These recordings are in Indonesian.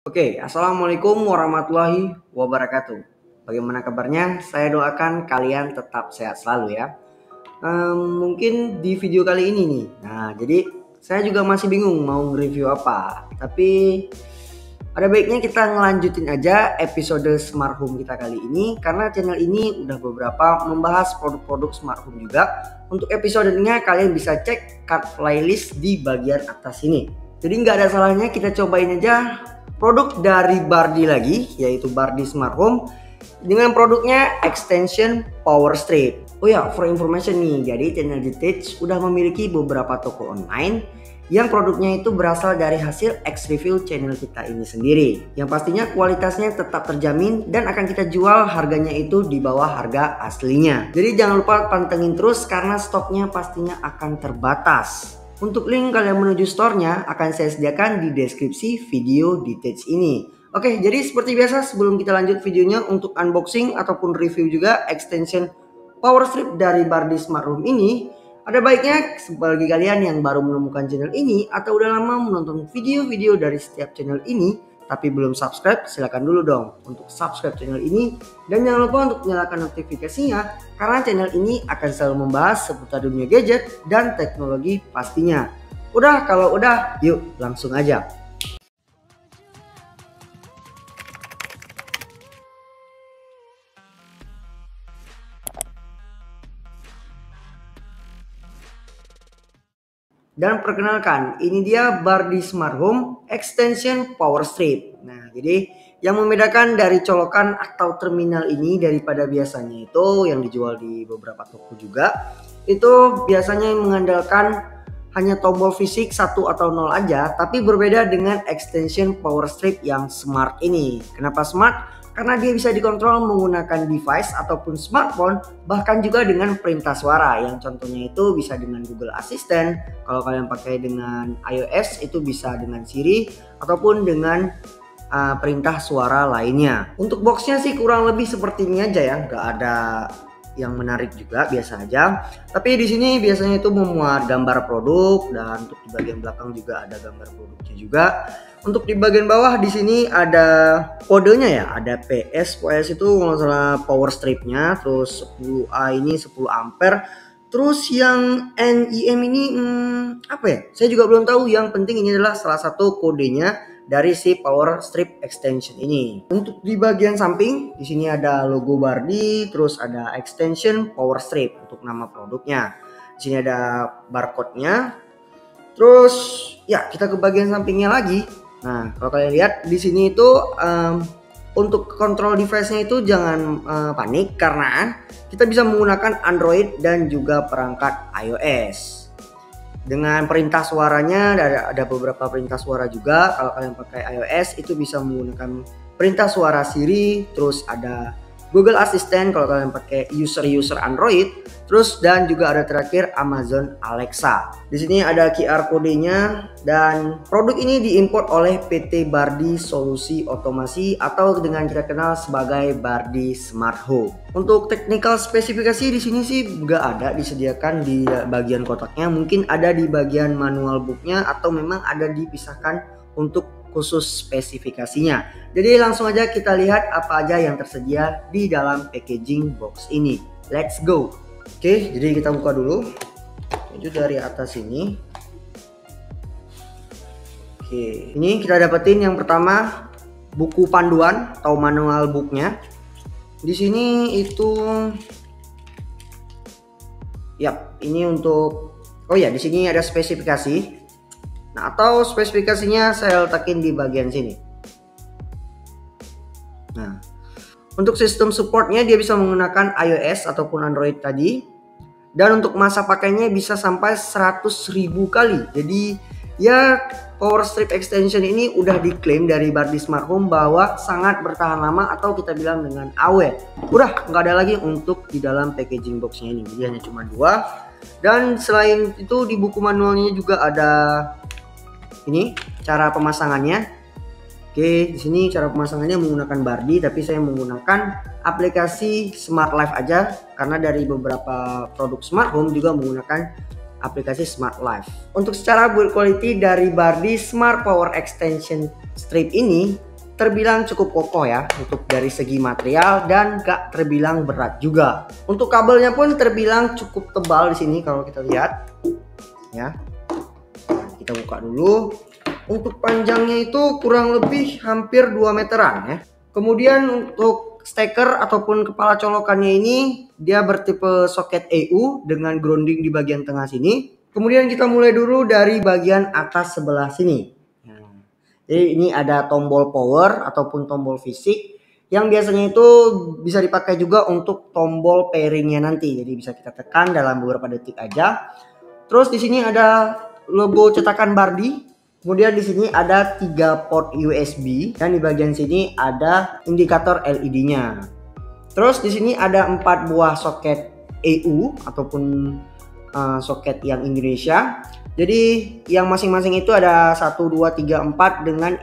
Oke, assalamualaikum warahmatullahi wabarakatuh. Bagaimana kabarnya? Saya doakan kalian tetap sehat selalu ya. Mungkin di video kali ini nih. Nah, jadi saya juga masih bingung mau review apa. Tapi ada baiknya kita ngelanjutin aja episode smart home kita kali ini karena channel ini udah beberapa membahas produk-produk smart home juga. Untuk episodenya kalian bisa cek card playlist di bagian atas ini. Jadi nggak ada salahnya kita cobain aja produk dari Bardi lagi, yaitu Bardi Smart Home dengan produknya extension Power Strip. Oh ya, for information nih, jadi channel Detach udah memiliki beberapa toko online yang produknya itu berasal dari hasil X-Review channel kita ini sendiri. Yang pastinya kualitasnya tetap terjamin dan akan kita jual harganya itu di bawah harga aslinya. Jadi jangan lupa pantengin terus karena stoknya pastinya akan terbatas. Untuk link kalian menuju store-nya akan saya sediakan di deskripsi video Detach ini. Oke, jadi seperti biasa sebelum kita lanjut videonya untuk unboxing ataupun review juga extension Power Strip dari Bardi Smart Home ini, ada baiknya bagi kalian yang baru menemukan channel ini atau udah lama menonton video-video dari setiap channel ini tapi belum subscribe, silahkan dulu dong untuk subscribe channel ini dan jangan lupa untuk nyalakan notifikasinya karena channel ini akan selalu membahas seputar dunia gadget dan teknologi pastinya. Kalau udah, yuk langsung aja. Dan perkenalkan, ini dia Bardi Smart Home Extension Power Strip. Nah, jadi yang membedakan dari colokan atau terminal ini daripada biasanya itu yang dijual di beberapa toko juga, itu biasanya mengandalkan hanya tombol fisik 1 atau 0 aja, tapi berbeda dengan extension Power Strip yang smart ini. Kenapa smart? Karena dia bisa dikontrol menggunakan device ataupun smartphone, bahkan juga dengan perintah suara yang contohnya itu bisa dengan Google Assistant. Kalau kalian pakai dengan iOS itu bisa dengan Siri ataupun dengan perintah suara lainnya. Untuk boxnya sih kurang lebih seperti ini aja ya, nggak ada yang menarik juga, biasa aja. Tapi di sini biasanya itu memuat gambar produk dan untuk di bagian belakang juga ada gambar produknya juga. Untuk di bagian bawah di sini ada kodenya ya, ada PS itu kalau salah power stripnya, terus 10A ini 10 ampere. Terus yang NEM ini apa ya? Saya juga belum tahu. Yang penting ini adalah salah satu kodenya dari si power strip extension ini. Untuk di bagian samping di sini ada logo Bardi, terus ada extension power strip untuk nama produknya. Di sini ada barcode-nya. Terus ya kita ke bagian sampingnya lagi. Nah, kalau kalian lihat di sini itu untuk kontrol device-nya itu jangan panik karena kita bisa menggunakan Android dan juga perangkat iOS. Dengan perintah suaranya ada beberapa perintah suara juga. Kalau kalian pakai iOS itu bisa menggunakan perintah suara Siri, terus ada Google Assistant kalau kalian pakai user Android, terus dan juga ada terakhir Amazon Alexa. Di sini ada QR kodenya dan produk ini diimport oleh PT Bardi Solusi Otomasi atau dengan kita kenal sebagai Bardi Smart Home. Untuk technical spesifikasi di sini sih nggak ada disediakan di bagian kotaknya, mungkin ada di bagian manual booknya atau memang ada dipisahkan untuk khusus spesifikasinya. Jadi langsung aja kita lihat apa aja yang tersedia di dalam packaging box ini. Let's go. Oke, jadi kita buka dulu. Itu dari atas ini. Oke, ini kita dapetin yang pertama buku panduan atau manual booknya. Di sini itu, ini untuk, di sini ada spesifikasi. Nah, atau spesifikasinya saya letakin di bagian sini. Nah, untuk sistem supportnya dia bisa menggunakan iOS ataupun Android tadi. Dan untuk masa pakainya bisa sampai 100.000 kali. Jadi ya power strip extension ini udah diklaim dari Bardi Smart Home bahwa sangat bertahan lama atau kita bilang dengan awet. Udah nggak ada lagi untuk di dalam packaging boxnya ini. Jadi hanya cuma 2. Dan selain itu di buku manualnya juga ada ini cara pemasangannya. Oke, di sini cara pemasangannya menggunakan Bardi, tapi saya menggunakan aplikasi Smart Life aja karena dari beberapa produk smart home juga menggunakan aplikasi Smart Life. Untuk secara build quality dari Bardi Smart Power Extension Strip ini terbilang cukup kokoh ya untuk dari segi material dan gak terbilang berat juga. Untuk kabelnya pun terbilang cukup tebal di sini kalau kita lihat ya. Kita buka dulu. Untuk panjangnya itu kurang lebih hampir 2 meteran ya. Kemudian untuk steker ataupun kepala colokannya ini dia bertipe soket EU dengan grounding di bagian tengah sini. Kemudian kita mulai dulu dari bagian atas sebelah sini. Jadi ini ada tombol power ataupun tombol fisik yang biasanya itu bisa dipakai juga untuk tombol pairingnya nanti. Jadi bisa kita tekan dalam beberapa detik aja. Terus di sini ada logo cetakan Bardi. Kemudian di sini ada 3 port USB dan di bagian sini ada indikator LED-nya. Terus di sini ada 4 buah soket EU ataupun soket yang Indonesia. Jadi yang masing-masing itu ada 1, 2, 3, 4 dengan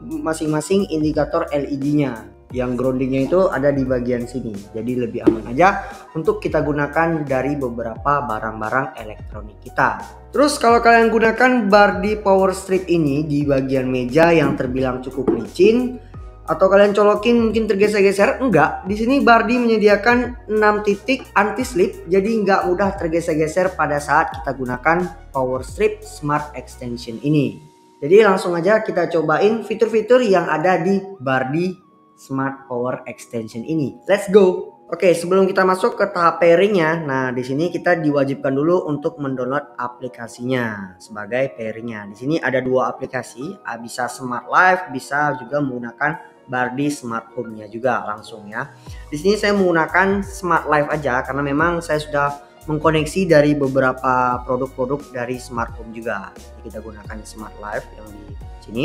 masing-masing indikator LED-nya. Yang groundingnya itu ada di bagian sini. Jadi lebih aman aja untuk kita gunakan dari beberapa barang-barang elektronik kita. Terus kalau kalian gunakan Bardi power strip ini di bagian meja yang terbilang cukup licin, atau kalian colokin mungkin tergeser-geser, enggak. Di sini Bardi menyediakan 6 titik anti slip, jadi enggak mudah tergeser-geser pada saat kita gunakan power strip smart extension ini. Jadi langsung aja kita cobain fitur-fitur yang ada di Bardi Smart Power Extension ini. Let's go. Oke, sebelum kita masuk ke tahap pairingnya, nah di sini kita diwajibkan dulu untuk mendownload aplikasinya sebagai pairingnya. Di sini ada 2 aplikasi, bisa Smart Life, bisa juga menggunakan Bardi Smart Home-nya juga langsung ya. Di sini saya menggunakan Smart Life aja karena memang saya sudah mengkoneksi dari beberapa produk-produk dari Smart Home juga. Jadi kita gunakan Smart Life yang di sini.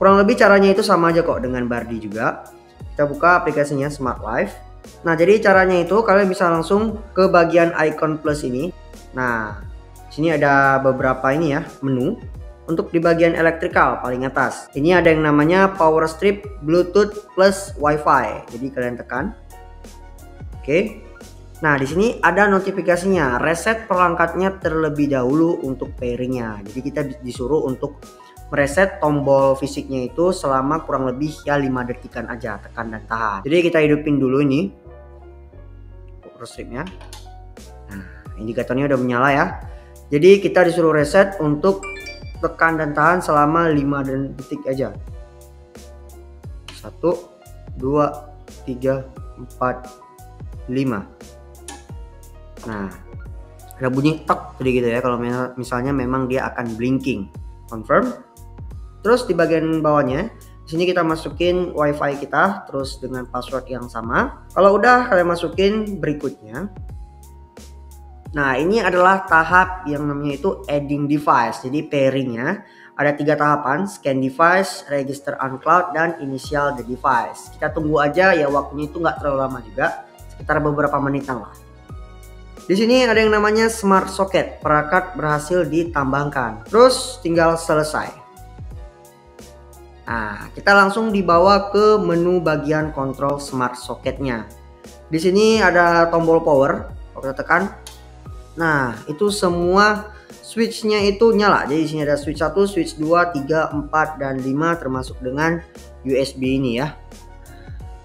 Kurang lebih caranya itu sama aja kok dengan Bardi juga. Kita buka aplikasinya Smart Life. Nah, jadi caranya itu kalian bisa langsung ke bagian icon plus ini. Nah, sini ada beberapa ini ya, menu. Untuk di bagian elektrikal paling atas. Ini ada yang namanya Power Strip Bluetooth plus Wi-Fi. Jadi kalian tekan. Oke. Nah, di sini ada notifikasinya. Reset perangkatnya terlebih dahulu untuk pairingnya. Jadi kita disuruh untuk mereset tombol fisiknya itu selama kurang lebih ya 5 detikan aja, tekan dan tahan. Jadi kita hidupin dulu ini power stripnya. Nah, indikatornya udah menyala ya. Jadi kita disuruh reset untuk tekan dan tahan selama 5 detik aja. 1, 2, 3, 4, 5. Nah, ada bunyi tok tadi gitu ya, kalau misalnya memang dia akan blinking. Confirm. Terus di bagian bawahnya, di sini kita masukin WiFi kita, terus dengan password yang sama. Kalau udah, kalian masukin berikutnya. Nah, ini adalah tahap yang namanya itu adding device. Jadi pairingnya ada 3 tahapan: scan device, register on cloud, dan initial the device. Kita tunggu aja ya, waktunya itu nggak terlalu lama juga, sekitar beberapa menitan lah. Di sini ada yang namanya smart socket, perangkat berhasil ditambahkan. Terus tinggal selesai. Nah, kita langsung dibawa ke menu bagian kontrol smart socketnya. Di sini ada tombol power, kalau kita tekan. Nah, itu semua switchnya itu nyala. Jadi di sini ada switch 1, switch 2, 3, 4, dan 5 termasuk dengan USB ini ya.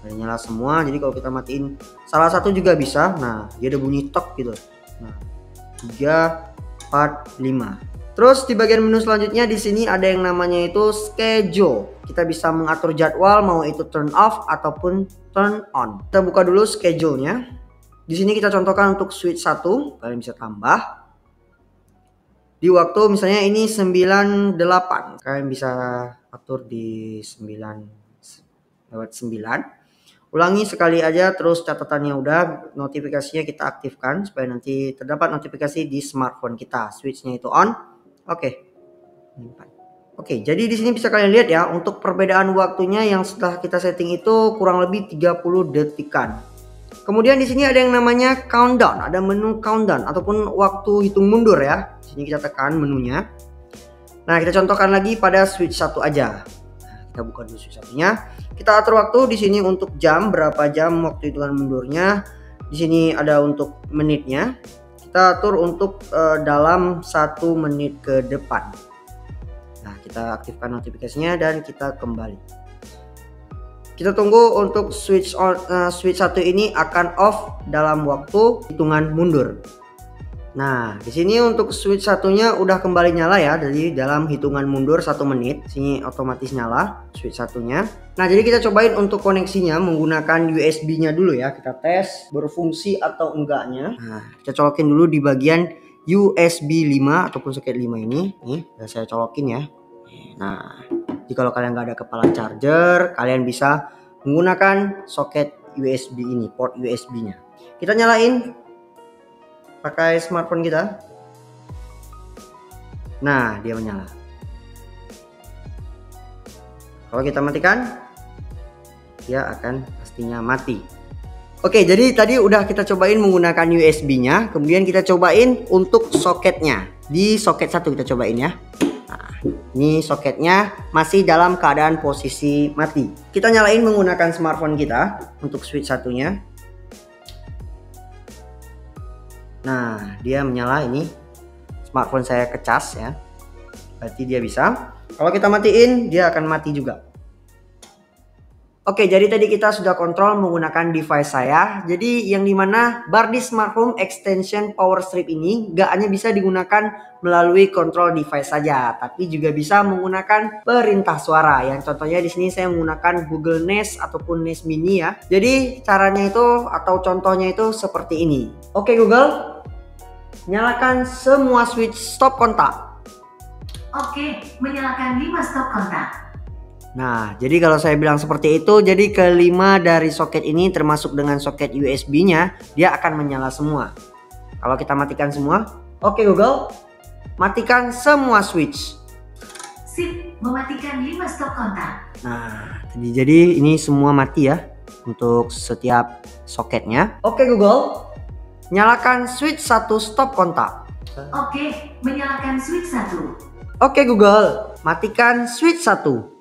Udah nyala semua. Jadi kalau kita matiin salah satu juga bisa. Nah, dia ada bunyi tok gitu. Nah, 3, 4, 5. Terus di bagian menu selanjutnya di sini ada yang namanya itu schedule. Kita bisa mengatur jadwal mau itu turn off ataupun turn on. Kita buka dulu schedule-nya. Di sini kita contohkan untuk switch 1, kalian bisa tambah. Di waktu misalnya ini 98, kalian bisa atur di 9/9. Ulangi sekali aja, terus catatannya udah, notifikasinya kita aktifkan supaya nanti terdapat notifikasi di smartphone kita. Switch-nya itu on. Oke, jadi di sini bisa kalian lihat ya, untuk perbedaan waktunya yang setelah kita setting itu kurang lebih 30 detikan. Kemudian di sini ada yang namanya countdown, ada menu countdown ataupun waktu hitung mundur ya. Di sini kita tekan menunya. Nah, kita contohkan lagi pada switch 1 aja. Nah, kita buka dulu switch 1-nya. Kita atur waktu di sini untuk jam, berapa jam waktu hitungan mundurnya. Di sini ada untuk menitnya. Kita atur untuk dalam 1 menit ke depan. Nah, kita aktifkan notifikasinya dan kita kembali. Kita tunggu untuk switch satu ini akan off dalam waktu hitungan mundur. Nah, di sini untuk switch satunya udah kembali nyala ya, jadi dalam hitungan mundur 1 menit, sini otomatis nyala switch satunya. Nah, jadi kita cobain untuk koneksinya menggunakan USB-nya dulu ya, kita tes berfungsi atau enggaknya. Nah, kita colokin dulu di bagian USB 5 ataupun soket 5 ini. Nih, udah saya colokin ya. Nah, jadi kalau kalian nggak ada kepala charger, kalian bisa menggunakan soket USB ini, port USB-nya. Kita nyalain pakai smartphone kita. Nah, dia menyala. Kalau kita matikan, dia akan pastinya mati. Oke, jadi tadi udah kita cobain menggunakan USB-nya, kemudian kita cobain untuk soketnya. Di soket 1 kita cobain ya. Nah, ini soketnya masih dalam keadaan posisi mati. Kita nyalain menggunakan smartphone kita untuk switch satunya. Nah, dia menyala ini. Smartphone saya kecas ya. Berarti dia bisa. Kalau kita matiin, dia akan mati juga. Oke, jadi tadi kita sudah kontrol menggunakan device saya. Jadi yang dimana Bardi Smart Home Extension Power Strip ini gak hanya bisa digunakan melalui kontrol device saja, tapi juga bisa menggunakan perintah suara. Yang contohnya di sini saya menggunakan Google Nest ataupun Nest Mini ya. Jadi caranya itu atau contohnya itu seperti ini. Oke Google, nyalakan semua switch stop kontak. Oke, menyalakan 5 stop kontak. Nah, jadi kalau saya bilang seperti itu, jadi kelima dari soket ini termasuk dengan soket USB-nya, dia akan menyala semua. Kalau kita matikan semua, oke Google, matikan semua switch. Sip, mematikan 5 stop kontak. Nah, jadi ini semua mati ya untuk setiap soketnya. Oke Google, nyalakan switch 1 stop kontak. Oke, menyalakan switch 1. Oke Google, matikan switch 1.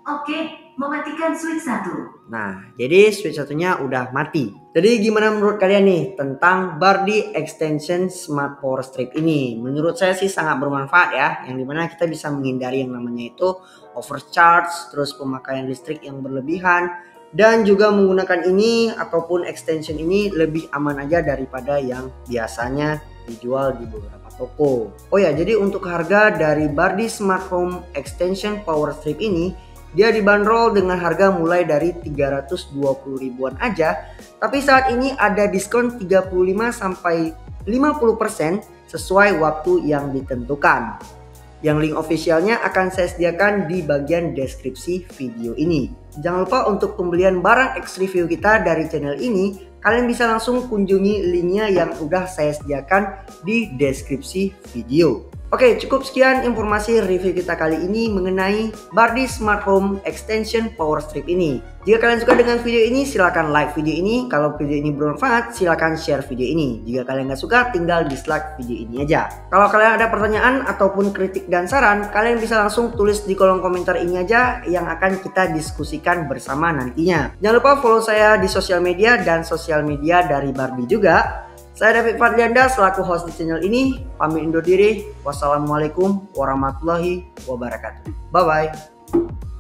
Oke, mematikan switch 1. Nah, jadi switch satunya udah mati. Jadi gimana menurut kalian nih tentang Bardi Extension Smart Power Strip ini? Menurut saya sih sangat bermanfaat ya. Yang dimana kita bisa menghindari yang namanya itu overcharge, terus pemakaian listrik yang berlebihan. Dan juga menggunakan ini ataupun extension ini lebih aman aja daripada yang biasanya dijual di beberapa toko. Oh ya, jadi untuk harga dari Bardi Smart Home Extension Power Strip ini, dia dibanderol dengan harga mulai dari 320 ribuan aja. Tapi saat ini ada diskon 35 sampai 50% sesuai waktu yang ditentukan. Yang link officialnya akan saya sediakan di bagian deskripsi video ini. Jangan lupa untuk pembelian barang X review kita dari channel ini, kalian bisa langsung kunjungi linknya yang udah saya sediakan di deskripsi video. Oke, cukup sekian informasi review kita kali ini mengenai Bardi Smart Home Extension Power Strip ini. Jika kalian suka dengan video ini, silahkan like video ini. Kalau video ini bermanfaat, silahkan share video ini. Jika kalian nggak suka, tinggal dislike video ini aja. Kalau kalian ada pertanyaan ataupun kritik dan saran, kalian bisa langsung tulis di kolom komentar ini aja yang akan kita diskusikan bersama nantinya. Jangan lupa follow saya di sosial media dan sosial media dari Bardi juga. Saya David Fadlianda selaku host di channel ini, pamit undur diri. Wassalamualaikum warahmatullahi wabarakatuh. Bye-bye.